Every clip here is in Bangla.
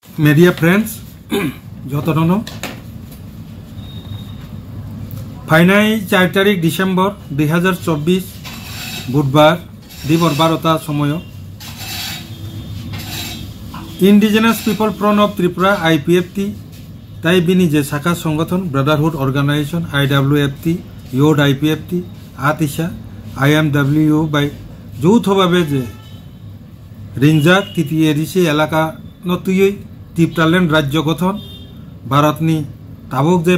media friends যতজন ফাইনাই 4 তারিখ ডিসেম্বর 2024 বুধবার দিবর 12টা সময় indigenous people front of Tripura IPFT তাই বিনি যে শাখা সংগঠন ব্রাদারহুড অর্গানাইজেশন আইডব্লিউএফটি ইউড আইপিএফটি আতিশা আইএমডব্লিউ বাই যৌথভাবে যে রিঞ্জাক তিতিয়েরিসি এলাকা নতুই ত্রিপুরাল্যান্ড রাজ্য গঠন ভারতনি তাবক যে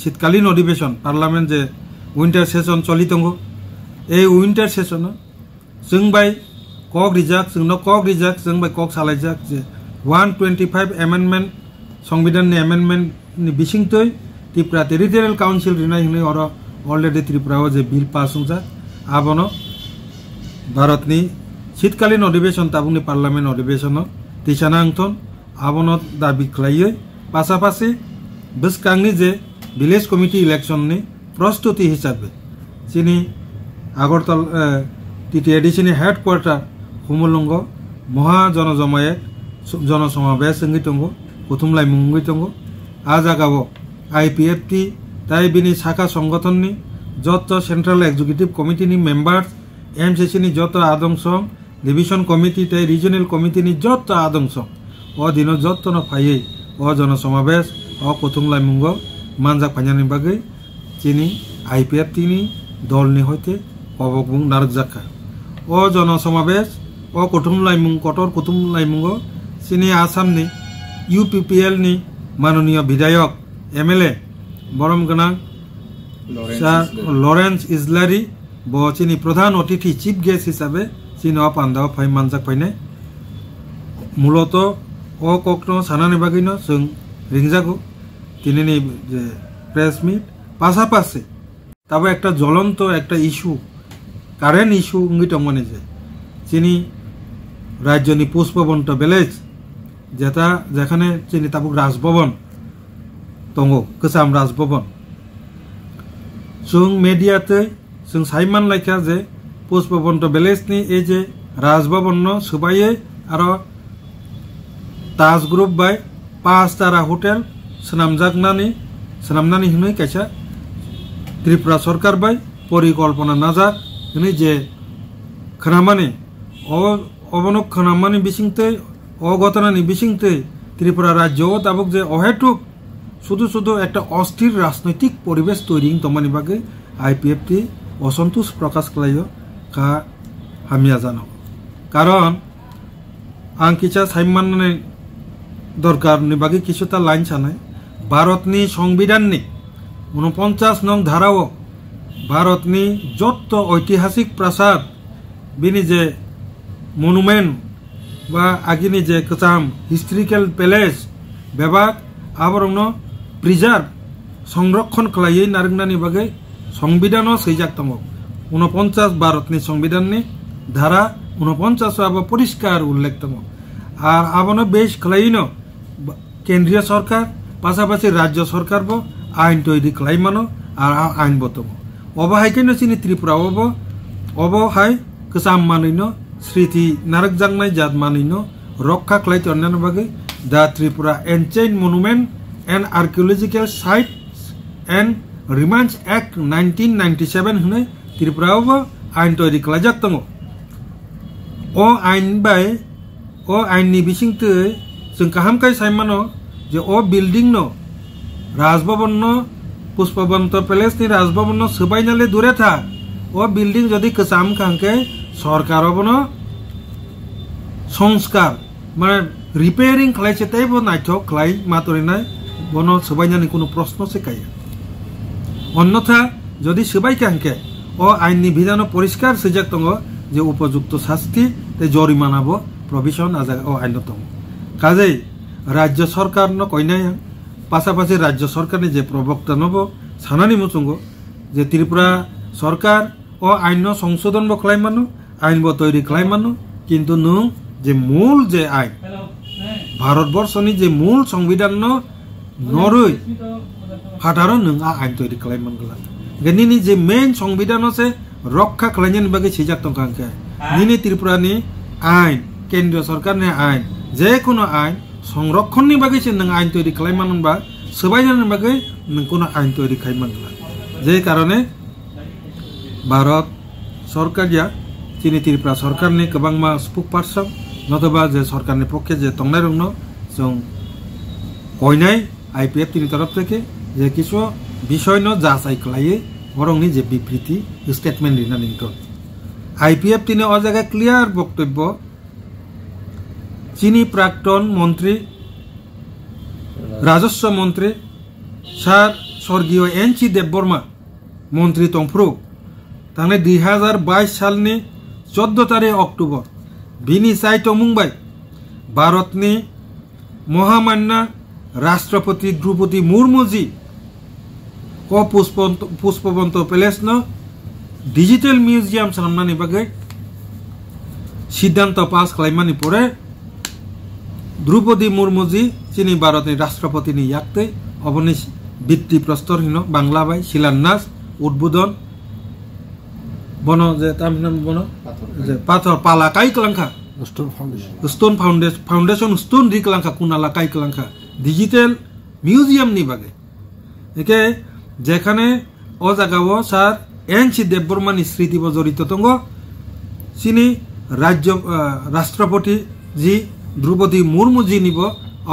শীতকালীন অধিবেশন পার্লামেন্ট যে উইন্টার সেশন চলিতঙ্গ এই উইন্টার সেশন जों बाय कक रिजाक जोंनो कक रिजाक जों बाय कक सालायजाक जे 125 एमेंडमेंट संविधान नि एमेंडमेंट नि बिसिंतै त्रिपुरा टेरिटोरियल काउंसिल रिनाय हनै अर अलरेडी त्रिपुराव जे बिल पास होजा आबनो भारतनि शीतकालीन अधिवेशन ताबुंनि पार्लामेंट अधिवेशन तिसानांथन आबनो दाबि खालायै पासापासि बसकांनि जे विलेज कमिटी इलेक्शन नि प्रस्तुति हिसाबै जिनि आगरतला টিটিএডিসিনি হেডকোয়ার্টার হুমুলুঙ্গ মহা জনসমাবেশ সঙ্গীতঙ্গ কুতুমলাই মুঙ্গিতঙ্গ আ জাগাব আইপিএফটি তাই বিনি শাখা সংগঠননি যত সেন্ট্রাল এক্সিকিউটিভ কমিটিনি মেম্বার্স এমসিসিনি যত আদংসং ডিভিশন কমিটি তাই রিজনাল কমিটিনি যত আদংসং ও দিন যতন ফাইয়ে ও জনসমাবেশ ও কুতুমলাই মুঙ্গ মানজাক ফাইনানি বাগৈ চিনি আইপিএফটিনি দলনি হইতে অবগুং নারকজাকা ও জনসমাবেশ ও কুটুমলাইমুং কটর কুটুমলাইমুঙ্গ চিনি আসামনি ইউপিপিএল নি মাননীয় বিধায়ক এমএলএ বরম গনা লরেন্স ইজলারি ব চিনি প্রধান অতিথি চিফ গেস্ট হিসাবে চিনি অপান্দাও ফাই মানজাক ফাইনে মূলত ও কক্ন সানানি বাগিনো जों রিংজাগো তিনিনি যে প্রেস মিট পাশাপাশি তবে একটা জ্বলন্ত একটা ইস্যু কারেন্ট ইস্যু উঙ্গিতঙ্গনে যে চিনি রাজ্যনি পুষ্পবন ভিলেজ যেটা যেখানে চিনি তাবুক রাজভবন দङ गोजाम राजभवन जों मेडियाते जों साइमान लायखा जे पुष्पबन ভিলেজनि এই যে রাজভবন সুবাইয়ে আর তাজ গ্রুপ বাই 5 तारा হোটেল সনামনানি হनै কাইছা त्रिपुरा सरकार बाय परिकल्पना नाजाक हनै जे खनामानि अबनो खनामानि बिसिंतै अघटनानि बिसिंतै त्रिपुरा राज्य दाबक जे अहेतुक शुधु एक अस्थिर राजनैतिक परिवेश तैरि तमानि बागै आईपीएफटी असंतोष प्रकाश खालायो का हामिया जानो कारण आं किछा साइमाननि दरकारनि बागै किछुता लाइन सानाय भारतनि संविधाननि 49 नং ধারাও भारतनि যত ঐতিহাসিক প্রাসাদ বিনি যে মনুমেন্ট বা আগিনি যে কচাম হিস্ট্রিক্যাল প্যালেস বিভাগ আবরণ প্রিজার্ভ সংরক্ষণ খালাই নারংনানি বাগে সংবিধান সৈজাক দङ 49 भारतनि संविधाननि ধারা 49 আবো পরিষ্কার উল্লেখ দङ আর আবনো বেশ খালাইনো কেন্দ্রীয় সরকার পাশাপাশি রাজ্য সরকার বো आईन तैरि खालायमानो और आईन बतम अबहायनो चिनि त्रिपुरा अबहाय गोजाम मानैनो स्मृति नारकजांनाय जात मानैनो रक्षा खालायतरनायनि बागै the Tripura ancient monument and archaeological sites and remains act 1997 हनै त्रिपुरायावबो आईन तैरि खालायजाक दङ अ आईन बाय अ आईननि बिसिंतै जों गाहामखाय सायमानो जे अ बिल्डिं नो राजभवन पुष्पबंत पैलेस नि राजभवन सबाइनाले दूरे था ओ बिल्डिंग जदि कसाम खांके सरकार बनो संस्कार माने रिपेयरिंग खालायसे तैबो नायथक खालाय मातरिनाय बनो सबाइनानि कोनो प्रश्न से काय अन्यथा जदि सबाइ खांके ओ आईननि बिधान परिष्कार सजाक दङ जे उपयुक्त शास्ति ते जरिमानाबो प्रविशन आजा ओ आईन दङ काजै राज्य सरकार न कयनाय पासापासी राज्य सरकार जे प्रवक्ता नब सानानि मुचुंगो जे त्रिपुरा सरकार ओ आईन संशोधन बो खालायमानो आईन बो तैरि खालायमानो किन्तु नों जे मूल जे आईन भारतवर्षनि जे मूल संविधान नरै फाटारो नों आईन तैरि खालायमानगोला गनिनि जे मेन संविधान से रक्षा खालायनायनि बागै सिजाक दंखांके निनि त्रिपुरानि आईन केंद्रीय सरकारनि आईन जे कोनो आईन সংরক্ষণनि बागै नों आइन तैरि खालामनांगौबा सोबायनायनि बागै नों कोनो आइन तैरि खालामनांगौ जे कारणे भारत सरकारिया चिनि त्रिपुरा सरकारनि गोबांमा स्पुक पार्सन नतुबा जे सरकारनि पक्षे जे तंनाय दङ जों कयनाय आईपीएफ तिनि तरफ থেকে যে কিছু বিষয় ন যাচাই খালায়ে বরংনি যে বিবৃতি স্টেটমেন্ট লিনানি তো आईपीएफ तिनि अ জায়গা ক্লিয়ার বক্তব্য चीनी प्राक्तन मंत्री राजस्व मंत्री सार स्वर्गीय एनसी देवबर्मा मंत्री तंफ्रु थांनाय 2022 सालनि 14 तारिख अक्टोबर बिनि साइट मुंबाई भारतनि महामान्य राष्ट्रपति द्रौपदी मुर्मुजी को पुष्पवंत पैलेस न डिजिटल म्यूजियम खालामनायनि बागै सिद्धांत पास खालामनायनि परे द्रौपदी मुर्मुजी चीनी भारतनि राष्ट्रपतिनि याक्ते अबनि भित्ति प्रस्तरहीन बांग्ला बाय शिलान्यास उद्बोधन बन जे तामिलनाम बन जे पाथर पाला काई कलंखा स्टोन फाउंडेशन स्टोन रि कलंखा कुनाला काई कलंखा डिजिटल म्यूजियम नि बागे एके जेखाने अ जागाओ सार एनसी देवबर्मानि स्मृति जड़ित दङ चीनी राज्य राष्ट्रपति जी द्रौपदी मुर्मुजी निब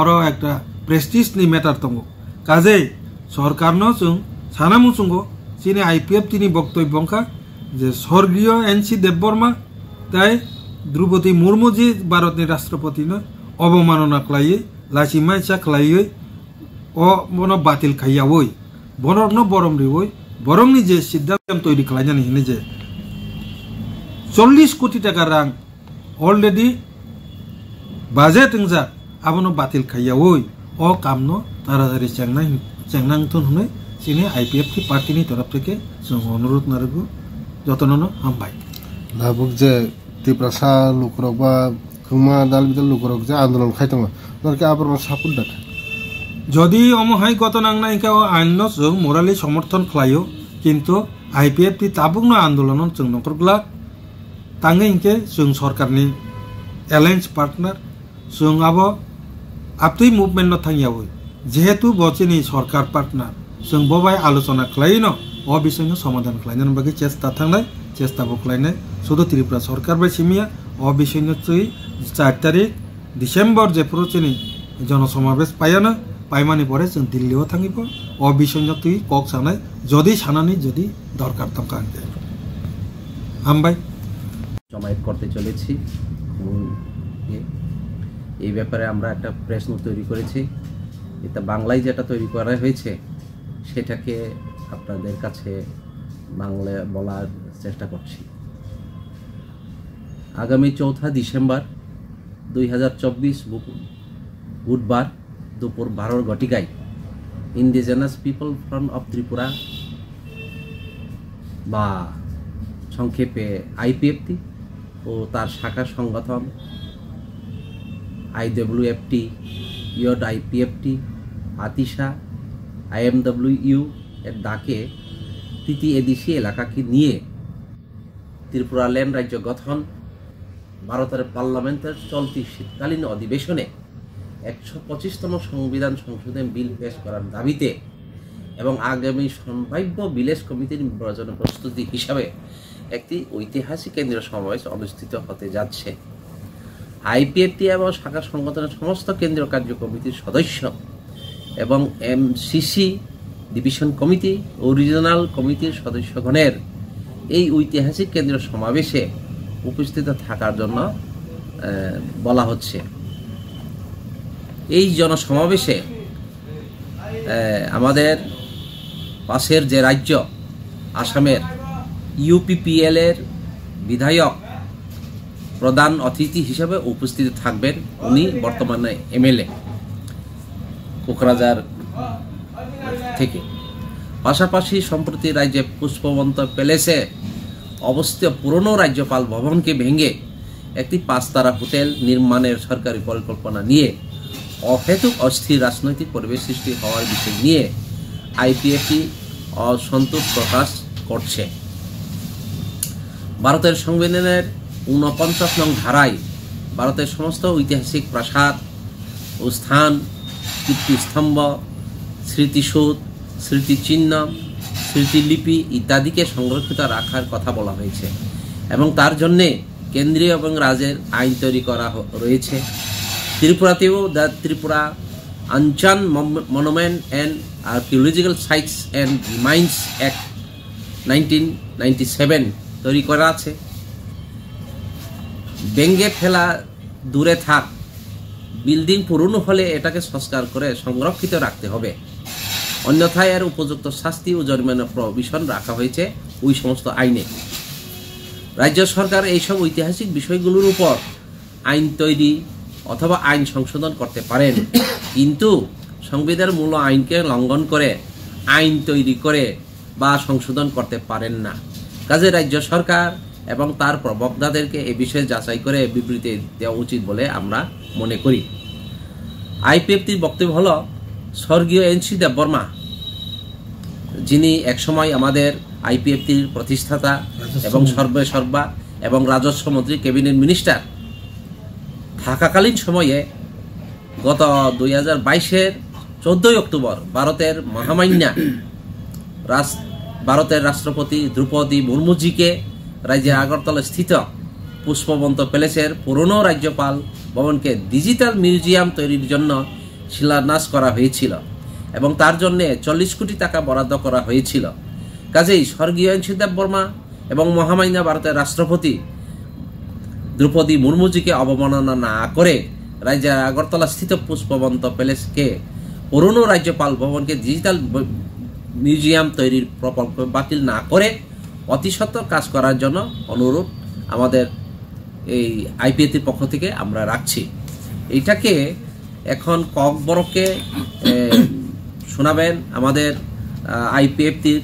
और एक प्रेस्टिज नि मैटर दङ काजे सरकारनो जों सानामुसुंगो चीनी आईपीएफ तिनि बक्तव्यंखा जे स्वर्गीय एनसी देवबर्मा ताई द्रौपदी मुर्मुजी भारतनि राष्ट्रपतिनो अवमानना खालायो लासिमायसा खालायो अ बनो बातिल खायावै बनरनो बरमरिवै बरंनि जे सिद्धांत तैरि खालायनानै हिने जे 40 कोटी टाका रां अलरेडी बाजेट इंजा आबनो बातिल खायावै अ कामनो तारादारि चेंनांथन हुने चीनी आईपीएफ की पार्टी तरफ থেকে जों अनुरोध नारगु जतननो हामबाय लाबुक जे त्रिपुरा लोकरक बा खुमा दालबिदल लोकरक जे आंदोलन खायतङ नरके आबरनो सापुट दाखा যদি অমহাই গত নাংনাইকা আইন जों मोराली समर्थन खालायो किन्तु आईपीएफ ति ताबुकनो आंदोलन जों नखरग्ला तांगे इनके जों सरकारनि एलायंस पार्टनार जों आबो आपतै मुभमेन्ट न थांयावै जेहेतु बचिनि सरकार पार्टनार जों बबाय आलोचना खालायनो अ बिषयनो समाधान खालायनो बागै चेष्टा थांनाय चेष्टा बखलायनाय सुदु त्रिपुरा सरकार बाय सिमिया अ बिषयनो 4 तारिख डिसेम्बर जे पुरोचिनि जनसमावेश पायानो पाइमानि परे जों दिल्लीआव थांगिबो अ बिषयनो तुई कक सानाय जदि सानानि जदि दरकार थाका आनते हामबाय জমায়েত করতে চলেছি এই ব্যাপারে আমরা একটা প্রেস নোট তৈরি করেছি এটা বাংলায় যেটা তৈরি করা হয়েছে সেটাকে আপনাদের কাছে বাংলায় বলার চেষ্টা করছি আগামী 4 ডিসেম্বর 2024 বুধবার দুপুর 12 ঘটিকায় indigenous people front of Tripura বা সংক্ষেপে আইপিএফটি ও তার শাখা সংগঠন আইডব্লিউএফটি ইয়ড আইপিএফটি আতিশা আইএমডব্লিউ এর ডাকে তৃতীয় এদেশীয় এলাকাকে নিয়ে ত্রিপুরা ল্যান্ড রাজ্য গঠন ভারতের পার্লামেন্টের চলতি শীতকালীন অধিবেশনে 125তম সংবিধান সংশোধন বিল পেশ করার দাবিতে এবং আগামী সম্ভাব্য বিলেস কমিটির নির্বাচনের প্রস্তুতি হিসাবে একটি ঐতিহাসিক কেন্দ্রীয় সমাবেশ অনুষ্ঠিত হতে যাচ্ছে আইপিএফটি এবং শাখা সংগঠনের সমস্ত কেন্দ্রীয় কার্য কমিটির সদস্য এবং এমসিসি ডিভিশন কমিটি ও রিজিওনাল কমিটির সদস্যগণের এই ঐতিহাসিক কেন্দ্রীয় সমাবেশে উপস্থিত থাকার জন্য বলা হচ্ছে এই জনসমাবেশে আমাদের পাশের যে রাজ্য আসামের ইউপিপিএল এর বিধায়ক প্রধান অতিথি হিসেবে উপস্থিত থাকবেন উনি বর্তমানে এমএলএ কোকরাঝার থেকে পাশাপাশি সম্প্রতি রাজ্যে পুষ্পবন্ত প্যালেসে অবস্থিত পুরনো রাজ্যপাল ভবনকে ভেঙে একটি 5-তারা হোটেল নির্মাণের সরকারি পরিকল্পনা নিয়ে অহেতুক অস্থির রাজনৈতিক পরিবেশ সৃষ্টি হওয়ার বিষয় নিয়ে আইপিএফটি অসন্তোষ প্রকাশ করছে ভারতের সংবিধানের 49 নং ধারায় ভারতের সমস্ত ঐতিহাসিক প্রাসাদ ও স্থান, কীর্তিস্তম্ভ, স্মৃতিসৌধ, স্মৃতিচিহ্ন, স্মৃতিলিপি ইত্যাদিকে সংরক্ষিত রাখার কথা বলা হয়েছে এবং তার জন্যে কেন্দ্রীয় এবং রাজ্যের আইন তৈরি করা রয়েছে। ত্রিপুরাতেও the Tripura ancient monument and archaeological sites and remains act 1997 তৈরি করা আছে। ভেঙে ফেলা দূরে থাক, বিল্ডিং পুরনো হলে এটাকে সংস্কার করে সংরক্ষিত রাখতে হবে, অন্যথায় এর উপযুক্ত শাস্তি ও জরিমানা প্রভিশন রাখা হয়েছে ওই সমস্ত আইনে। রাজ্য সরকার এইসব ঐতিহাসিক বিষয়গুলোর উপর আইন তৈরি অথবা আইন সংশোধন করতে পারেন, কিন্তু সংবিধানের মূল আইনকে লঙ্ঘন করে আইন তৈরি করে বা সংশোধন করতে পারেন না। কাজে রাজ্য সরকার এবং তার প্রবক্তাদেরকে এ বিষয়ে যাচাই করে বিবৃতি দেওয়া উচিত বলে আমরা মনে করি। আইপিএফটির বক্তব্য হল, স্বর্গীয় এনসি দেববর্মা, যিনি একসময় আমাদের আইপিএফটির প্রতিষ্ঠাতা এবং সর্বেসর্বা এবং রাজস্ব মন্ত্রী, ক্যাবিনেট মিনিস্টার থাকাকালীন সময়ে গত 2022-এর 14 অক্টোবর ভারতের মহামান্যা ভারতের রাষ্ট্রপতি দ্রৌপদী মুর্মুজিকে রাজ্যের আগরতলা স্থিত পুষ্পবন্ত প্যালেসের পুরনো রাজ্যপাল ভবনকে ডিজিটাল মিউজিয়াম তৈরির জন্য শিলান্যাস করা হয়েছিল এবং তার জন্য 40 কোটি টাকা বরাদ্দ করা হয়েছিল। কাজেই স্বর্গীয় এনসি দেববর্মা এবং মহামান্য ভারতের রাষ্ট্রপতি দ্রৌপদী মুর্মুজিকে অবমাননা না করে রাজ্যের আগরতলা স্থিত পুষ্পবন্ত প্যালেসকে পুরনো রাজ্যপাল ভবনকে ডিজিটাল মিউজিয়াম তৈরির প্রকল্প বাতিল না করে অতি সত্বর কাজ করার জন্য অনুরোধ আমাদের এই আইপিএফটির পক্ষ থেকে আমরা রাখছি। এইটাকে এখন ককবরকে শোনাবেন আমাদের আইপিএফটির